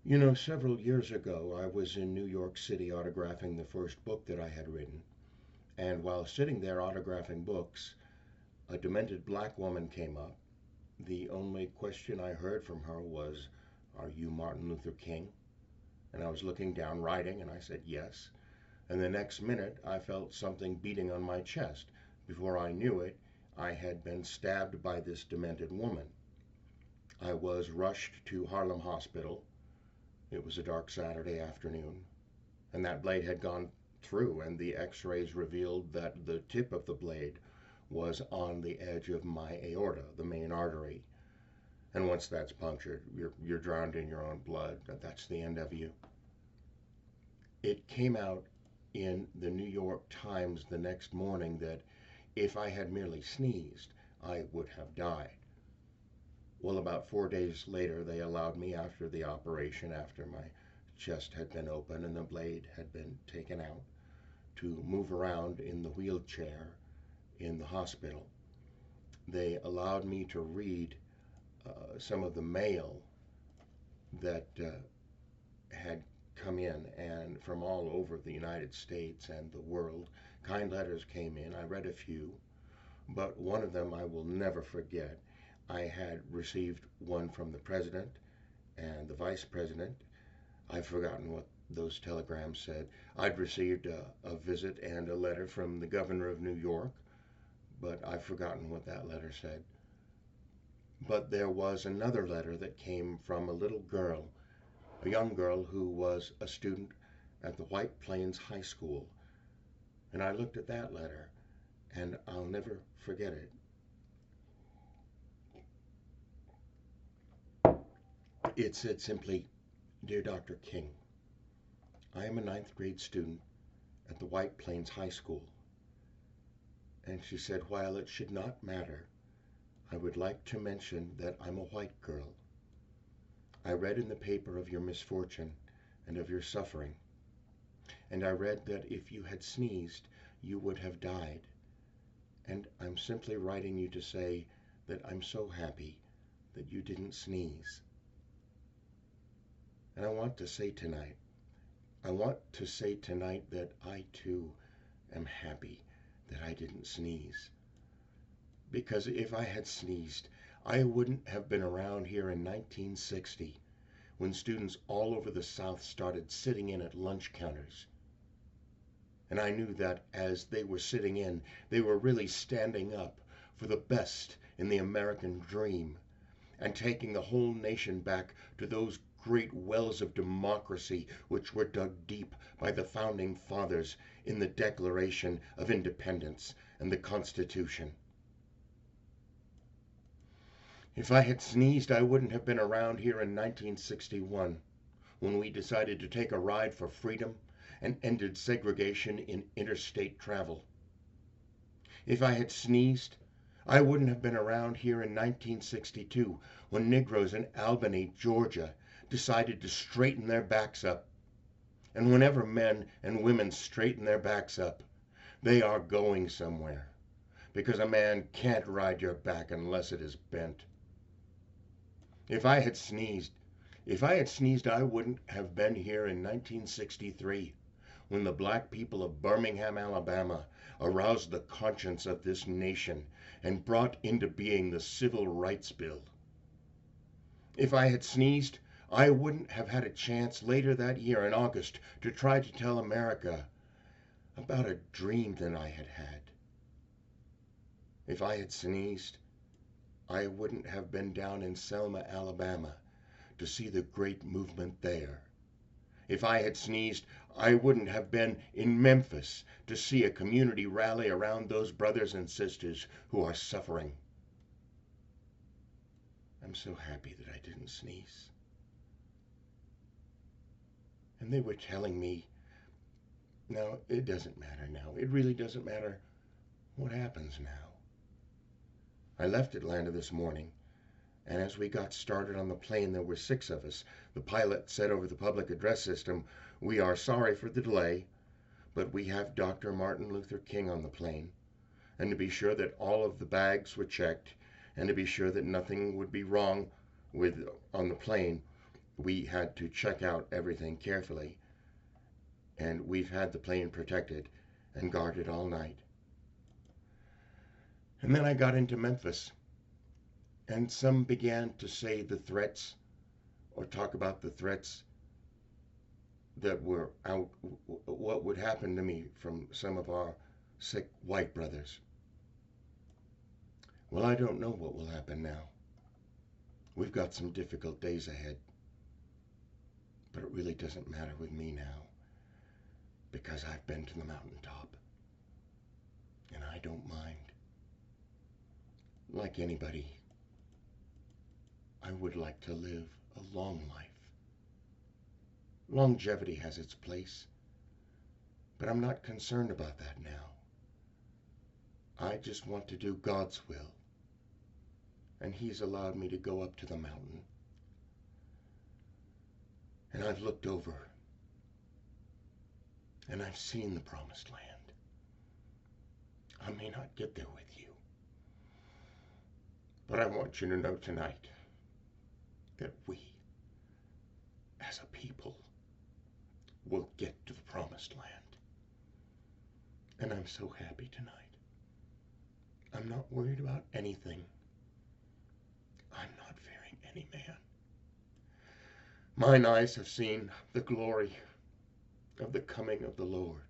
You know, several years ago, I was in New York City autographing the first book that I had written. And while sitting there autographing books, a demented black woman came up. The only question I heard from her was, "Are you Martin Luther King?" And I was looking down writing, and I said, "Yes." And the next minute, I felt something beating on my chest. Before I knew it, I had been stabbed by this demented woman. I was rushed to Harlem Hospital. It was a dark Saturday afternoon, and that blade had gone through, and the x rays revealed that the tip of the blade was on the edge of my aorta, the main artery. And once that's punctured, you're drowned in your own blood. That's the end of you. It came out in the New York Times the next morning that if I had merely sneezed, I would have died. Well, about 4 days later, they allowed me, after the operation, after my chest had been open and the blade had been taken out, to move around in the wheelchair in the hospital. They allowed me to read some of the mail that had come in, and from all over the United States and the world. Kind letters came in. I read a few, but one of them I will never forget. I had received one from the president and the vice president. I've forgotten what those telegrams said. I'd received a visit and a letter from the governor of New York, but I've forgotten what that letter said. But there was another letter that came from a little girl, a young girl who was a student at the White Plains High School. And I looked at that letter, and I'll never forget it. It said simply, "Dear Dr. King, I am a ninth grade student at the White Plains High School." And she said, "While it should not matter, I would like to mention that I'm a white girl. I read in the paper of your misfortune and of your suffering, and I read that if you had sneezed, you would have died. And I'm simply writing you to say that I'm so happy that you didn't sneeze." And I want to say tonight that I too am happy that I didn't sneeze. Because if I had sneezed, I wouldn't have been around here in 1960 when students all over the South started sitting in at lunch counters. And I knew that as they were sitting in, they were really standing up for the best in the American dream and taking the whole nation back to those great wells of democracy which were dug deep by the founding fathers in the Declaration of Independence and the Constitution. If I had sneezed, I wouldn't have been around here in 1961 when we decided to take a ride for freedom and ended segregation in interstate travel. If I had sneezed, I wouldn't have been around here in 1962 when Negroes in Albany, Georgia decided to straighten their backs up. And whenever men and women straighten their backs up, they are going somewhere, because a man can't ride your back unless it is bent. If I had sneezed, I wouldn't have been here in 1963 when the black people of Birmingham, Alabama aroused the conscience of this nation and brought into being the Civil Rights Bill. If I had sneezed, I wouldn't have had a chance later that year in August to try to tell America about a dream that I had had. If I had sneezed, I wouldn't have been down in Selma, Alabama to see the great movement there. If I had sneezed, I wouldn't have been in Memphis to see a community rally around those brothers and sisters who are suffering. I'm so happy that I didn't sneeze. And they were telling me, "No, it doesn't matter now. It really doesn't matter what happens now." I left Atlanta this morning, and as we got started on the plane, there were 6 of us. The pilot said over the public address system, "We are sorry for the delay, but we have Dr. Martin Luther King on the plane, and to be sure that all of the bags were checked, and to be sure that nothing would be wrong on the plane, we had to check out everything carefully, and we've had the plane protected and guarded all night. And then I got into Memphis, and some began to say the threats or talk about the threats that were out, what would happen to me from some of our sick white brothers. Well, I don't know what will happen now. We've got some difficult days ahead, but it really doesn't matter with me now because I've been to the mountaintop and I don't mind. Like anybody, I would like to live a long life. Longevity has its place, but I'm not concerned about that now. I just want to do God's will, and He's allowed me to go up to the mountain. And I've looked over, and I've seen the promised land. I may not get there with you, but I want you to know tonight that we, as a people, will get to the promised land. And I'm so happy tonight. I'm not worried about anything. I'm not fearing any man. Mine eyes have seen the glory of the coming of the Lord.